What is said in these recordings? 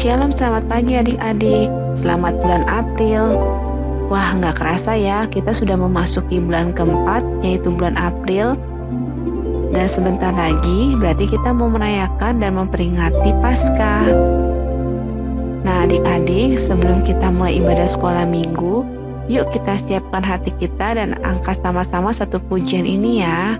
Shalom, selamat pagi adik-adik. Selamat bulan April. Wah, nggak kerasa ya, kita sudah memasuki bulan keempat, yaitu bulan April. Dan sebentar lagi, berarti kita mau merayakan dan memperingati Paskah. Nah adik-adik, sebelum kita mulai ibadah sekolah minggu, yuk kita siapkan hati kita dan angkat sama-sama satu pujian ini ya.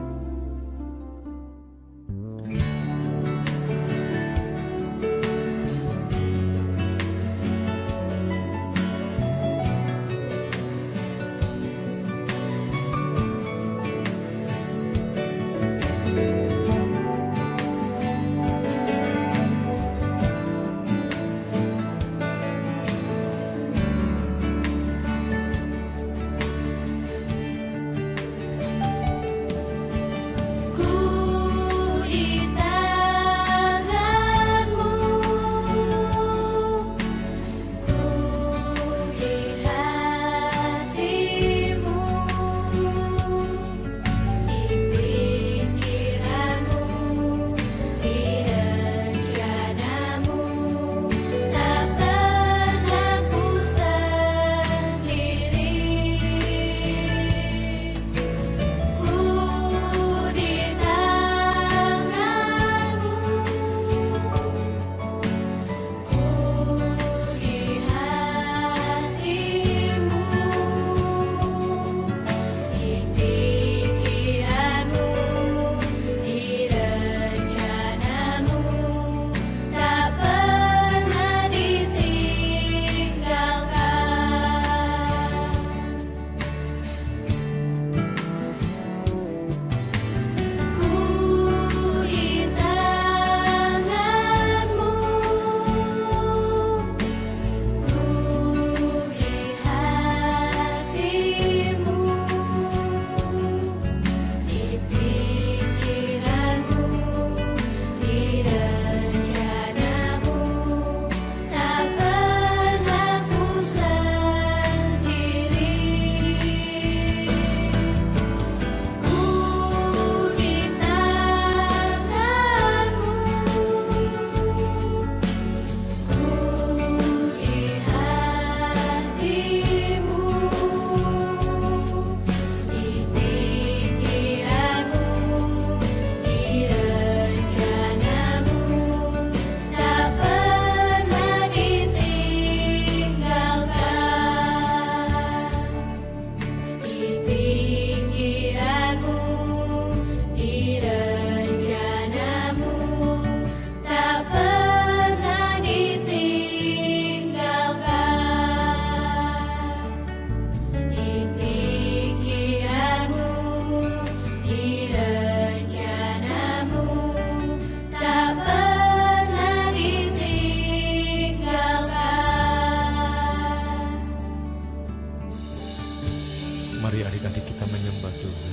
Mari adik-adik kita menyembah Tuhan.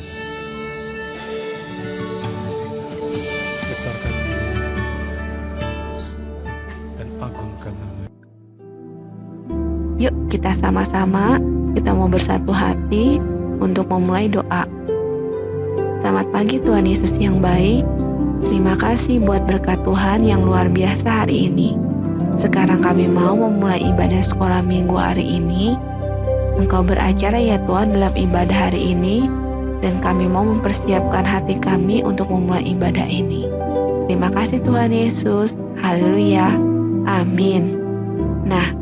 Besarkan Dia dan agungkan nama. Yuk kita sama-sama, kita mau bersatu hati untuk memulai doa. Selamat pagi Tuhan Yesus yang baik. Terima kasih buat berkat Tuhan yang luar biasa hari ini. Sekarang kami mau memulai ibadah sekolah minggu hari ini. Engkau beracara ya Tuhan dalam ibadah hari ini, dan kami mau mempersiapkan hati kami untuk memulai ibadah ini. Terima kasih Tuhan Yesus. Haleluya. Amin. Nah,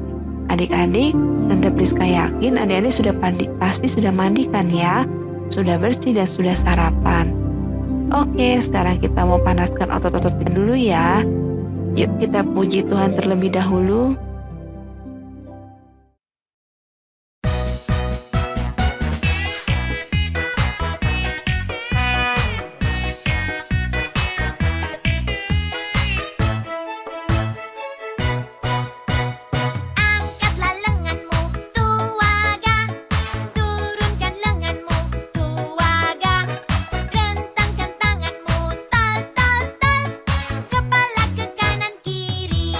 adik-adik, Tante Priska yakin adik-adik pasti sudah mandi kan ya? Sudah bersih dan sudah sarapan. Oke, sekarang kita mau panaskan otot-ototnya dulu ya. Yuk kita puji Tuhan terlebih dahulu. Kepala ke kanan kiri.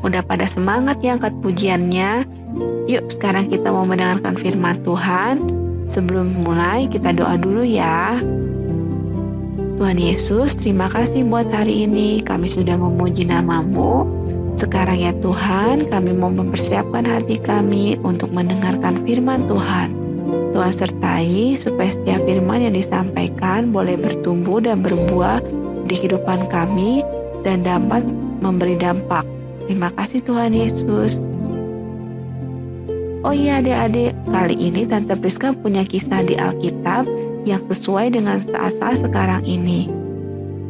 Udah pada semangat ya angkat pujiannya? Yuk sekarang kita mau mendengarkan firman Tuhan. Sebelum mulai kita doa dulu ya. Tuhan Yesus, terima kasih buat hari ini. Kami sudah memuji nama-Mu. Sekarang ya Tuhan, kami mau mempersiapkan hati kami untuk mendengarkan firman Tuhan. Tuhan sertai supaya setiap firman yang disampaikan boleh bertumbuh dan berbuah di kehidupan kami dan dapat memberi dampak. Terima kasih Tuhan Yesus. Oh iya adik-adik, kali ini Tante Priska punya kisah di Alkitab yang sesuai dengan saat-saat sekarang ini.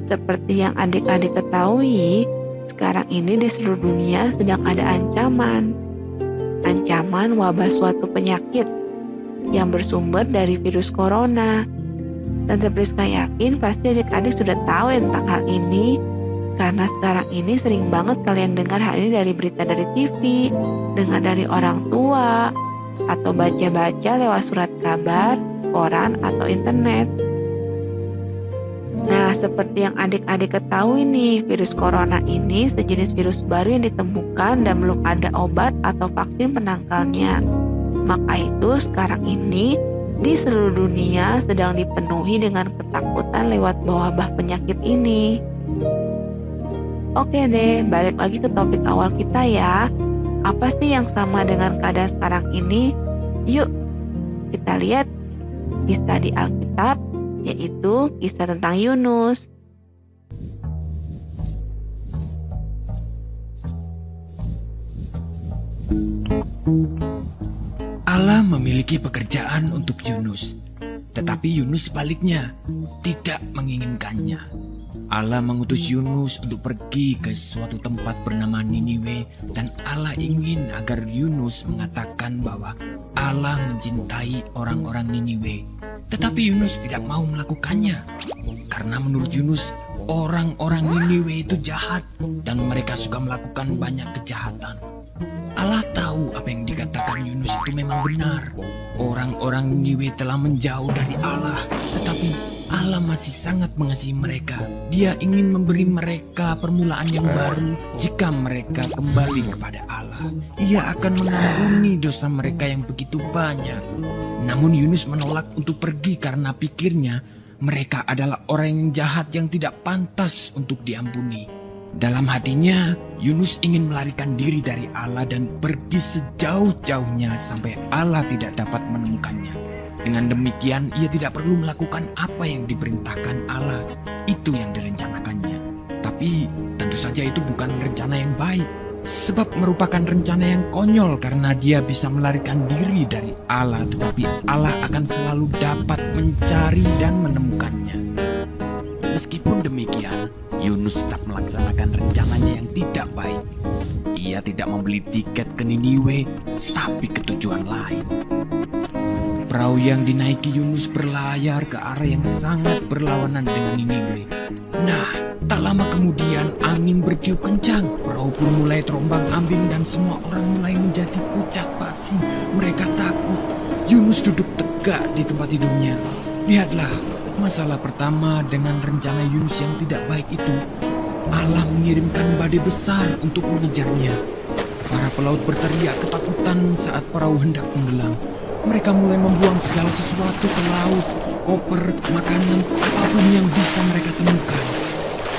Seperti yang adik-adik ketahui, sekarang ini di seluruh dunia sedang ada ancaman. Ancaman wabah suatu penyakit yang bersumber dari virus corona. Tante Priska yakin pasti adik-adik sudah tahu tentang hal ini, karena sekarang ini sering banget kalian dengar hal ini dari berita dari TV, dengar dari orang tua, atau baca-baca lewat surat kabar, koran, atau internet. Nah, seperti yang adik-adik ketahui nih, virus corona ini sejenis virus baru yang ditemukan dan belum ada obat atau vaksin penangkalnya. Maka itu sekarang ini di seluruh dunia sedang dipenuhi dengan ketakutan lewat wabah penyakit ini. Oke deh, balik lagi ke topik awal kita ya. Apa sih yang sama dengan keadaan sekarang ini? Yuk, kita lihat kisah di Alkitab, yaitu kisah tentang Yunus. Allah memiliki pekerjaan untuk Yunus, tetapi Yunus sebaliknya tidak menginginkannya. Allah mengutus Yunus untuk pergi ke suatu tempat bernama Niniwe, dan Allah ingin agar Yunus mengatakan bahwa Allah mencintai orang-orang Niniwe. Tetapi Yunus tidak mau melakukannya, karena menurut Yunus orang-orang Niniwe itu jahat dan mereka suka melakukan banyak kejahatan. Allah tahu apa yang dikatakan Yunus itu memang benar. Orang-orang Niniwe telah menjauh dari Allah, tetapi Allah masih sangat mengasihi mereka. Dia ingin memberi mereka permulaan yang baru jika mereka kembali kepada Allah. Ia akan mengampuni dosa mereka yang begitu banyak. Namun Yunus menolak untuk pergi karena pikirnya mereka adalah orang yang jahat yang tidak pantas untuk diampuni. Dalam hatinya, Yunus ingin melarikan diri dari Allah dan pergi sejauh-jauhnya sampai Allah tidak dapat menemukannya. Dengan demikian, ia tidak perlu melakukan apa yang diperintahkan Allah. Itu yang direncanakannya. Tapi tentu saja itu bukan rencana yang baik. Sebab merupakan rencana yang konyol karena dia bisa melarikan diri dari Allah. Tetapi Allah akan selalu dapat mencari dan menemukannya. Meskipun demikian, Yunus tetap melaksanakan rencananya yang tidak baik. Ia tidak membeli tiket ke Niniwe, tapi ke tujuan lain. Perahu yang dinaiki Yunus berlayar ke arah yang sangat berlawanan dengan Niniwe. Nah, tak lama kemudian angin bertiup kencang. Perahu pun mulai terombang-ambing dan semua orang mulai menjadi pucat pasi. Mereka takut. Yunus duduk tegak di tempat tidurnya. Lihatlah, masalah pertama dengan rencana Yunus yang tidak baik itu. Allah mengirimkan badai besar untuk mengejarnya. Para pelaut berteriak ketakutan saat perahu hendak tenggelam. Mereka mulai membuang segala sesuatu ke laut, koper, makanan, apapun yang bisa mereka temukan.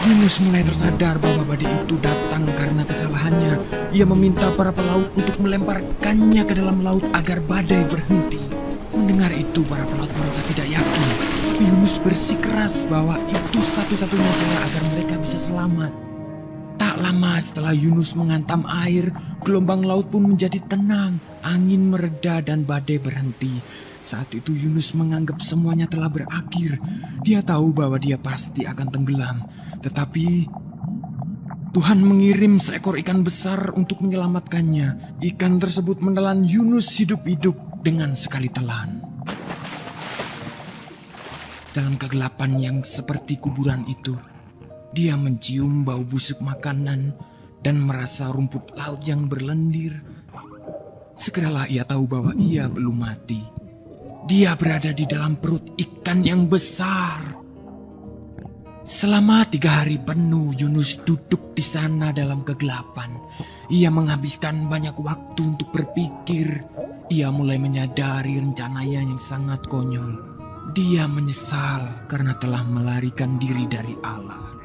Yunus mulai tersadar bahwa badai itu datang karena kesalahannya. Ia meminta para pelaut untuk melemparkannya ke dalam laut agar badai berhenti. Mendengar itu, para pelaut merasa tidak yakin. Yunus bersikeras bahwa itu satu-satunya cara agar mereka bisa selamat. Tak lama setelah Yunus menghantam air, gelombang laut pun menjadi tenang. Angin mereda dan badai berhenti. Saat itu Yunus menganggap semuanya telah berakhir. Dia tahu bahwa dia pasti akan tenggelam. Tetapi Tuhan mengirim seekor ikan besar untuk menyelamatkannya. Ikan tersebut menelan Yunus hidup-hidup dengan sekali telan. Dalam kegelapan yang seperti kuburan itu, dia mencium bau busuk makanan dan merasa rumput laut yang berlendir. Segeralah ia tahu bahwa ia belum mati. Dia berada di dalam perut ikan yang besar. Selama 3 hari penuh Yunus duduk di sana dalam kegelapan. Ia menghabiskan banyak waktu untuk berpikir. Ia mulai menyadari rencananya yang sangat konyol. Dia menyesal karena telah melarikan diri dari Allah.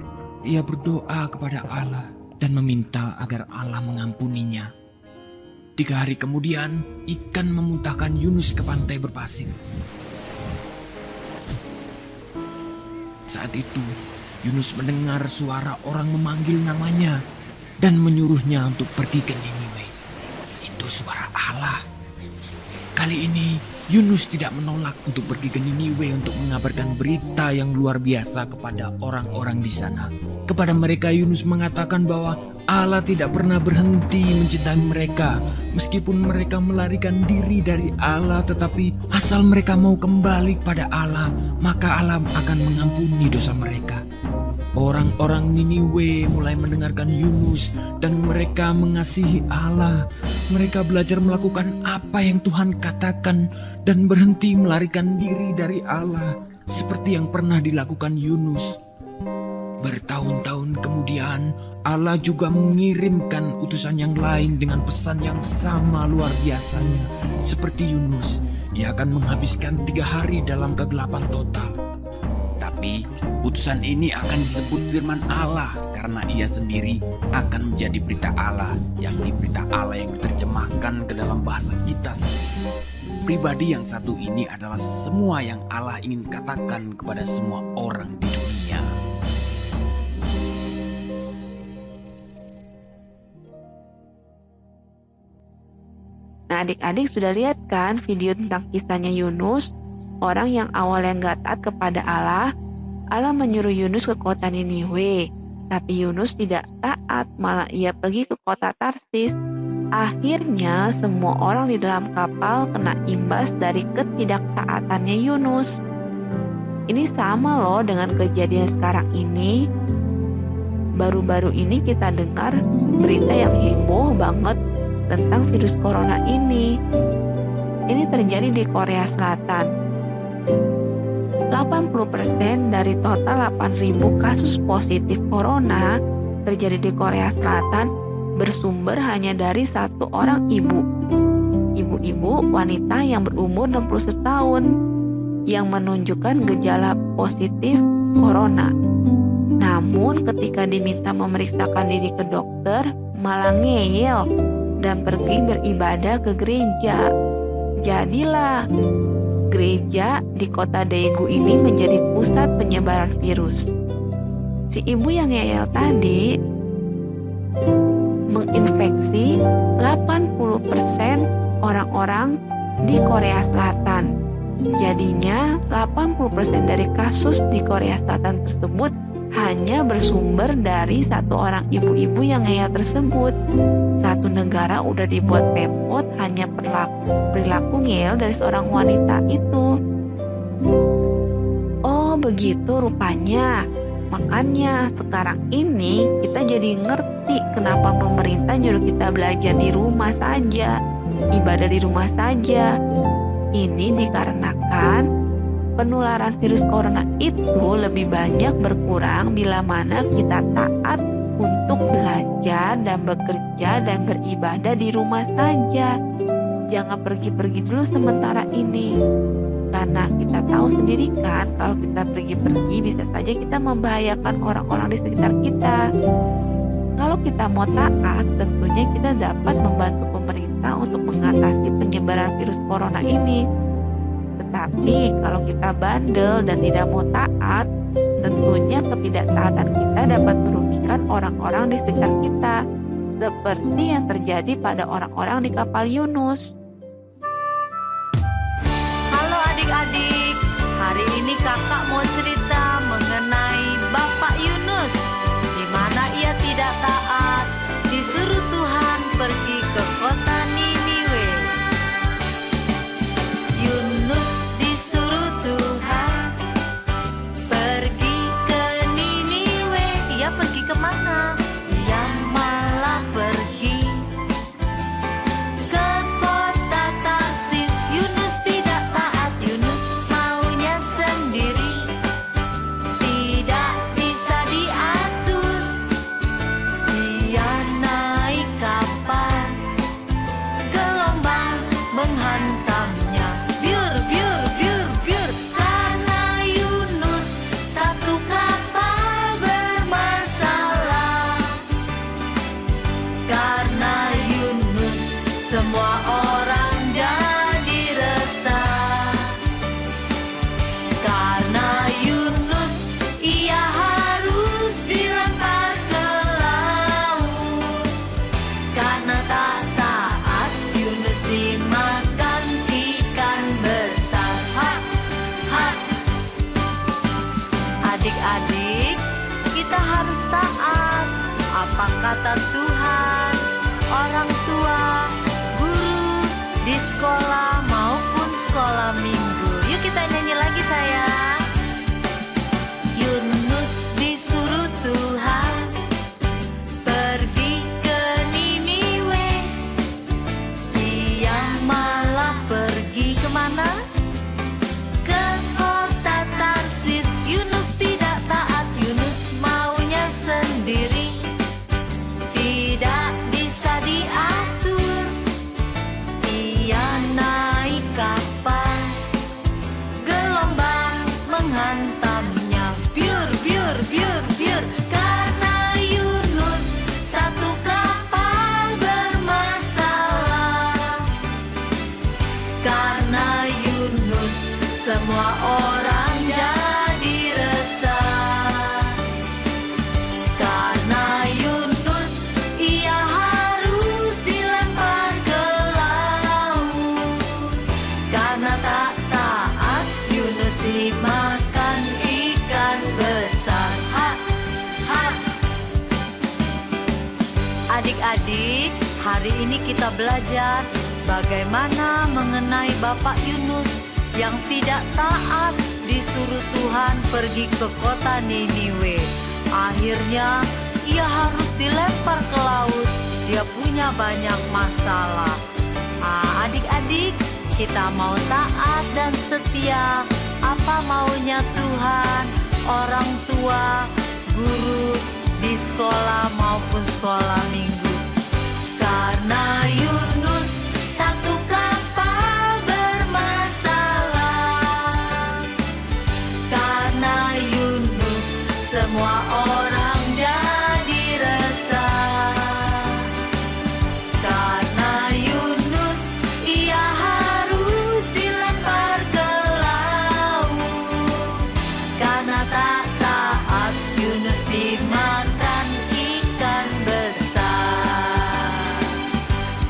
Ia berdoa kepada Allah dan meminta agar Allah mengampuninya. 3 hari kemudian, ikan memuntahkan Yunus ke pantai berpasir. Saat itu, Yunus mendengar suara orang memanggil namanya dan menyuruhnya untuk pergi ke Niniwe. Itu suara Allah. Kali ini, Yunus tidak menolak untuk pergi ke Niniwe untuk mengabarkan berita yang luar biasa kepada orang-orang di sana. Kepada mereka, Yunus mengatakan bahwa Allah tidak pernah berhenti mencintai mereka. Meskipun mereka melarikan diri dari Allah, tetapi asal mereka mau kembali kepada Allah, maka Allah akan mengampuni dosa mereka. Orang-orang Niniwe mulai mendengarkan Yunus dan mereka mengasihi Allah. Mereka belajar melakukan apa yang Tuhan katakan dan berhenti melarikan diri dari Allah seperti yang pernah dilakukan Yunus. Bertahun-tahun kemudian, Allah juga mengirimkan utusan yang lain dengan pesan yang sama luar biasanya. Seperti Yunus, ia akan menghabiskan 3 hari dalam kegelapan total. Tapi utusan ini akan disebut firman Allah karena ia sendiri akan menjadi berita Allah, yakni berita Allah yang diterjemahkan ke dalam bahasa kita sendiri. Pribadi yang satu ini adalah semua yang Allah ingin katakan kepada semua orang di dunia. Nah, adik-adik sudah lihat kan video tentang kisahnya Yunus, orang yang awalnya nggak taat kepada Allah. Allah menyuruh Yunus ke kota Niniwe, tapi Yunus tidak taat, malah ia pergi ke kota Tarsis. Akhirnya semua orang di dalam kapal kena imbas dari ketidaktaatannya Yunus. Ini sama loh dengan kejadian sekarang ini. Baru-baru ini kita dengar berita yang heboh banget tentang virus corona ini. Ini terjadi di Korea Selatan. 80% dari total 8.000 kasus positif corona terjadi di Korea Selatan bersumber hanya dari 1 orang ibu. Ibu-ibu wanita yang berumur 61 tahun yang menunjukkan gejala positif corona. Namun ketika diminta memeriksakan diri ke dokter, malah ngeyel dan pergi beribadah ke gereja. Jadilah gereja di kota Daegu ini menjadi pusat penyebaran virus. Si ibu yang ngeyel tadi menginfeksi 80% orang-orang di Korea Selatan. Jadinya 80% dari kasus di Korea Selatan tersebut hanya bersumber dari 1 orang ibu-ibu yang ngeyel tersebut. Satu negara udah dibuat repot hanya perilaku ngeyel dari seorang wanita itu. Oh begitu rupanya. Makanya sekarang ini kita jadi ngerti kenapa pemerintah nyuruh kita belajar di rumah saja, ibadah di rumah saja. Ini dikarenakan penularan virus corona itu lebih banyak berkurang bila mana kita taat untuk belajar dan bekerja dan beribadah di rumah saja. Jangan pergi-pergi dulu sementara ini. Karena kita tahu sendiri kan kalau kita pergi-pergi bisa saja kita membahayakan orang-orang di sekitar kita. Kalau kita mau taat, tentunya kita dapat membantu pemerintah untuk mengatasi penyebaran virus corona ini. Tetapi kalau kita bandel dan tidak mau taat, tentunya ketidaktaatan kita dapat merugikan orang-orang di sekitar kita, seperti yang terjadi pada orang-orang di kapal Yunus. Halo adik-adik, hari ini kakak mau cerita mengenai Bapak Yunus, di mana ia tidak taat, disuruh Tuhan pergi ke kota Niniwe. Yunus disuruh Tuhan pergi ke Niniwe. Ia pergi kemana? Ia malah pergi ke kota kata Tuhan, orang tua, guru di sekolah maupun sekolah minggu. Yuk kita nyanyi lagi sayang. Yunus disuruh Tuhan pergi ke Niniwe. Dia malah pergi kemana? Ke kota Tarsis. Yunus tidak taat, Yunus maunya sendiri. Tidak bisa diatur. Ia naik kapal, gelombang menghantamnya. Biur, biur, biur, biur. Karena Yunus satu kapal bermasalah. Karena Yunus semua orang jadi resah. Karena Yunus ia harus dilempar ke laut. Karena tak taat Yunus dimakan ikan besar. Ha, ha. Adik-adik, hari ini kita belajar bagaimana mengenai Bapak Yunus yang tidak taat disuruh Tuhan pergi ke kota Niniwe. Akhirnya ia harus dilempar ke laut. Dia punya banyak masalah. Adik-adik, kita mau taat dan setia apa maunya Tuhan, orang tua, guru di sekolah maupun sekolah minggu. Karena Yunus satu kapal bermasalah. Karena Yunus semua orang jadi resah. Karena Yunus ia harus dilempar ke laut. Karena tak taat Yunus dimakan ikan besar.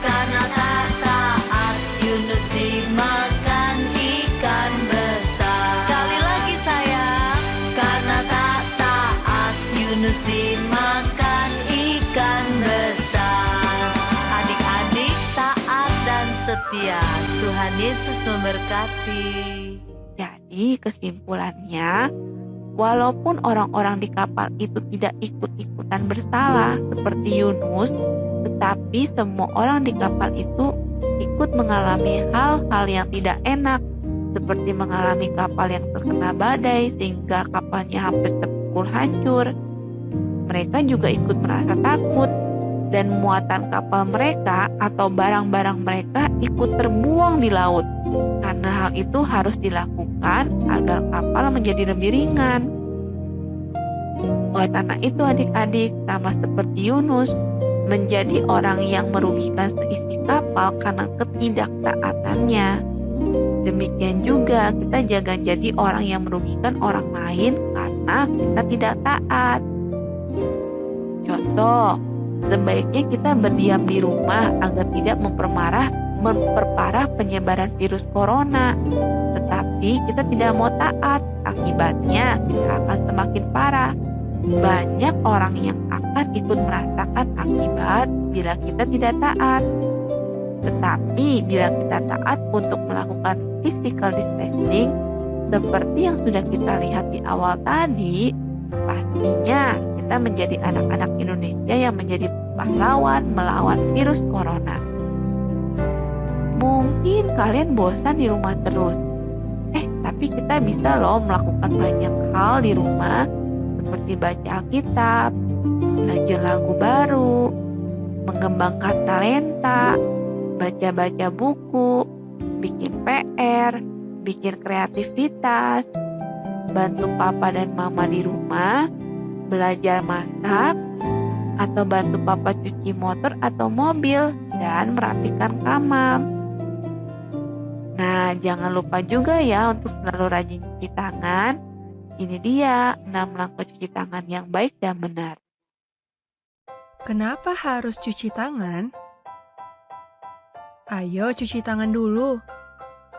Karena tak taat Yunus dimakan ikan besar. Sekali lagi sayang. Karena tak taat Yunus dimakan ikan besar. Adik-adik taat dan setia. Tuhan Yesus memberkati. Jadi kesimpulannya, walaupun orang-orang di kapal itu tidak ikut-ikutan bersalah seperti Yunus, tetapi semua orang di kapal itu ikut mengalami hal-hal yang tidak enak, seperti mengalami kapal yang terkena badai sehingga kapalnya hampir terpukul hancur. Mereka juga ikut merasa takut dan muatan kapal mereka atau barang-barang mereka ikut terbuang di laut. Karena hal itu harus dilakukan agar kapal menjadi lebih ringan. Oleh karena itu adik-adik, sama seperti Yunus, menjadi orang yang merugikan seisi kapal karena ketidaktaatannya. Demikian juga kita jangan jadi orang yang merugikan orang lain karena kita tidak taat. Contoh, sebaiknya kita berdiam di rumah agar tidak memperparah penyebaran virus corona. Tetapi kita tidak mau taat, akibatnya kita akan semakin parah. Banyak orang yang akan ikut merasakan akibat bila kita tidak taat. Tetapi bila kita taat untuk melakukan physical distancing, seperti yang sudah kita lihat di awal tadi, pastinya kita menjadi anak-anak Indonesia yang menjadi pahlawan melawan virus corona. Mungkin kalian bosan di rumah terus. Tapi kita bisa loh melakukan banyak hal di rumah, seperti baca Alkitab, belajar lagu baru, mengembangkan talenta, baca-baca buku, bikin PR, bikin kreativitas, bantu papa dan mama di rumah, belajar masak, atau bantu papa cuci motor atau mobil, dan merapikan kamar. Nah, jangan lupa juga ya untuk selalu rajin cuci tangan. Ini dia 6 langkah cuci tangan yang baik dan benar. Kenapa harus cuci tangan? Ayo cuci tangan dulu.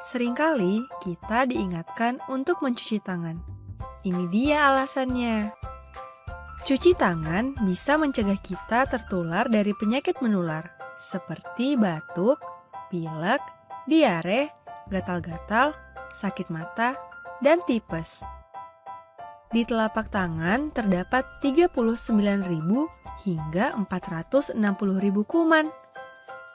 Seringkali kita diingatkan untuk mencuci tangan. Ini dia alasannya. Cuci tangan bisa mencegah kita tertular dari penyakit menular seperti batuk, pilek, diare, gatal-gatal, sakit mata, dan tipes. Di telapak tangan terdapat 39.000 hingga 460.000 kuman.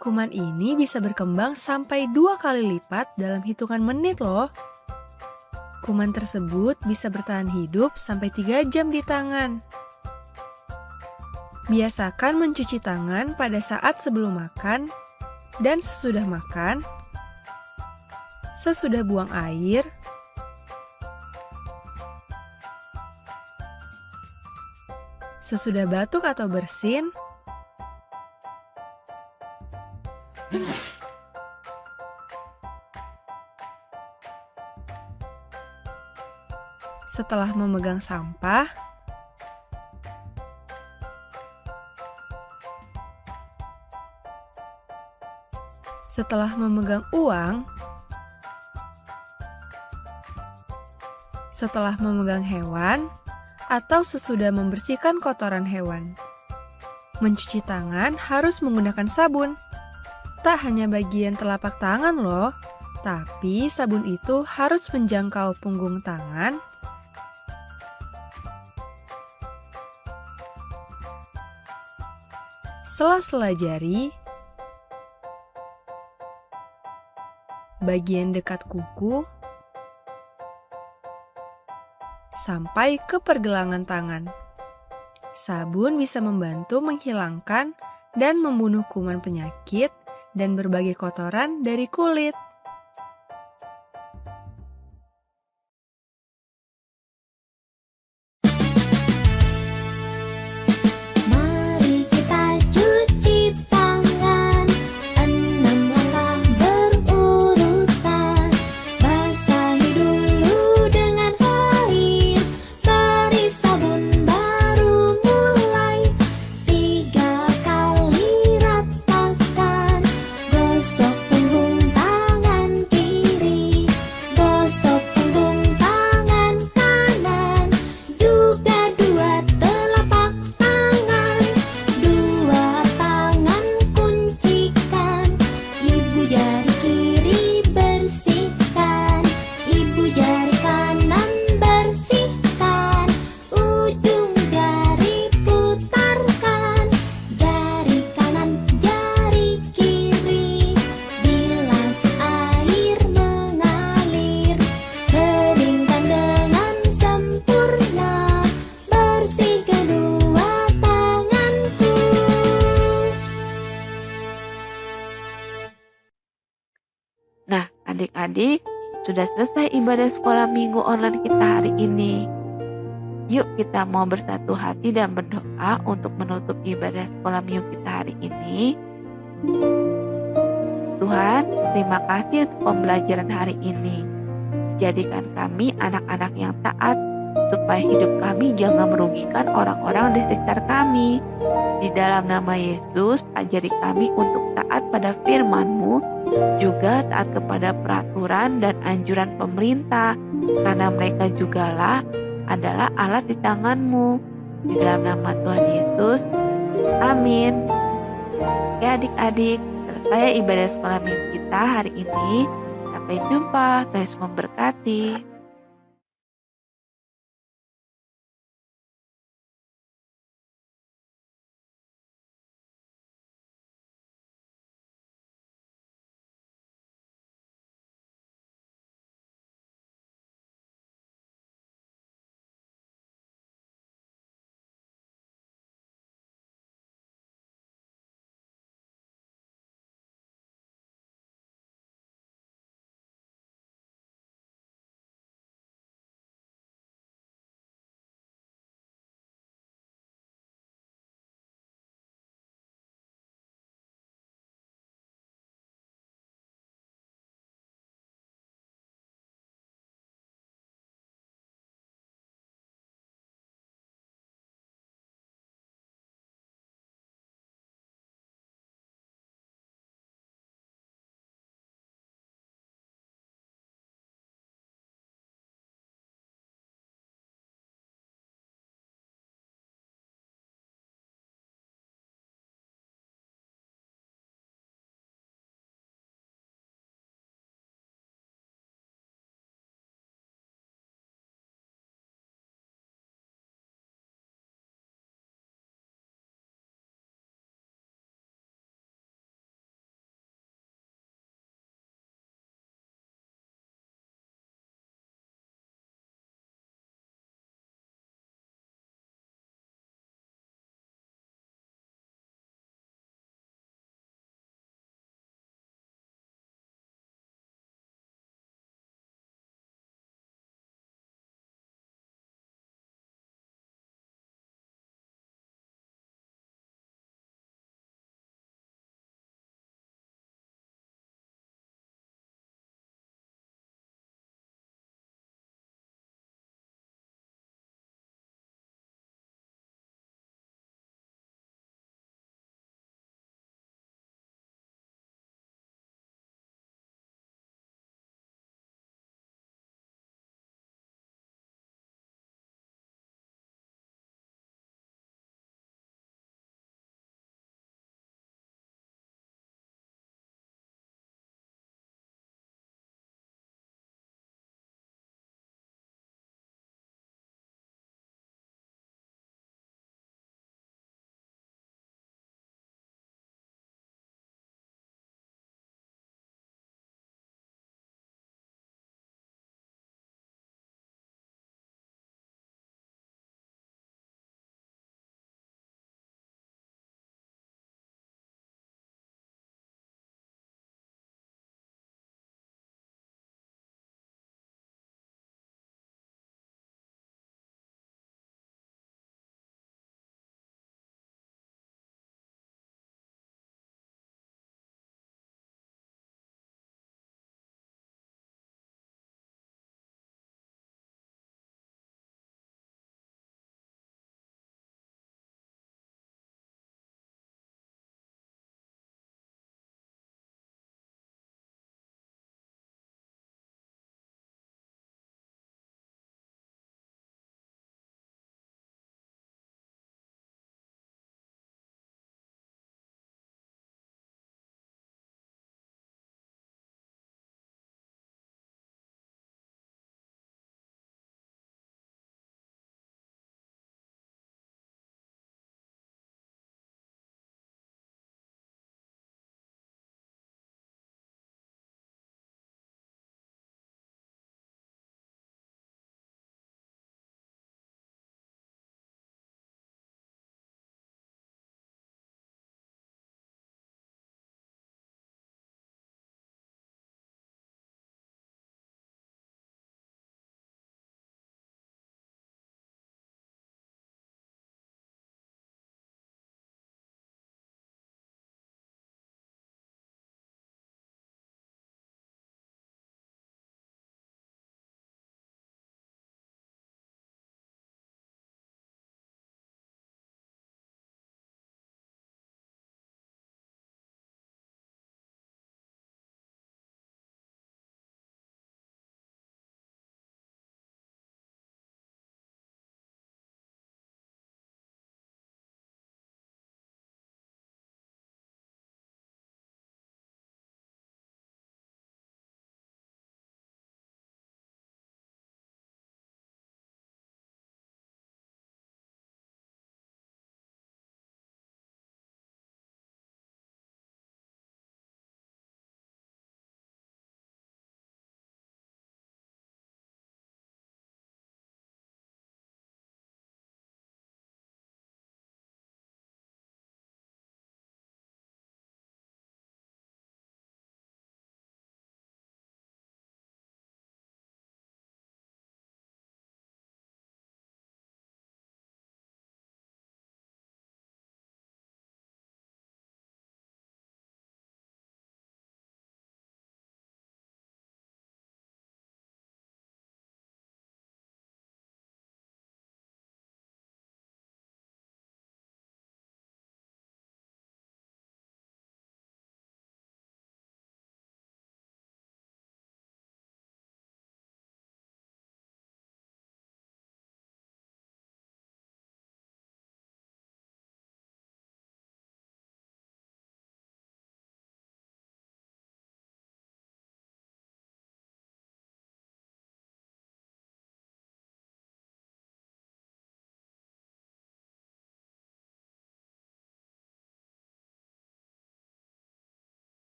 Kuman ini bisa berkembang sampai 2 kali lipat dalam hitungan menit loh. Kuman tersebut bisa bertahan hidup sampai 3 jam di tangan. Biasakan mencuci tangan pada saat sebelum makan dan sesudah makan, sesudah buang air, sesudah batuk atau bersin, setelah memegang sampah, setelah memegang uang, setelah memegang hewan, atau sesudah membersihkan kotoran hewan. Mencuci tangan harus menggunakan sabun. Tak hanya bagian telapak tangan loh, tapi sabun itu harus menjangkau punggung tangan, sela-sela jari, bagian dekat kuku, sampai ke pergelangan tangan. Sabun bisa membantu menghilangkan dan membunuh kuman penyakit dan berbagai kotoran dari kulit. Mari kita cuci tangan, 6 langkah berurutan. Basahi dulu dengan air, beri sabun baru mulai. 3 kali ratakan, gosok punggung tangan kiri, gosok punggung tangan kanan, juga 2 telapak tangan. 2 tangan kuncikan, ibu jari kiri bersihkan, ibu jari kanan bersihkan, ujung jari putarkan, jari kanan jari kiri, bilas air mengalir, keringkan dengan sempurna, bersih kedua tanganku. Nah, adik-adik, sudah selesai ibadah sekolah minggu online kita hari ini. Yuk kita mau bersatu hati dan berdoa untuk menutup ibadah sekolah minggu kita hari ini. Tuhan, terima kasih untuk pembelajaran hari ini. Jadikan kami anak-anak yang taat, supaya hidup kami jangan merugikan orang-orang di sekitar kami. Di dalam nama Yesus, ajari kami untuk taat pada firman-Mu, juga taat kepada peraturan dan anjuran pemerintah, karena mereka jugalah adalah alat di tangan-Mu. Di dalam nama Tuhan Yesus, amin. Oke adik-adik, selesai ibadah sekolah minggu kita hari ini. Sampai jumpa, Tuhan Yesus memberkati.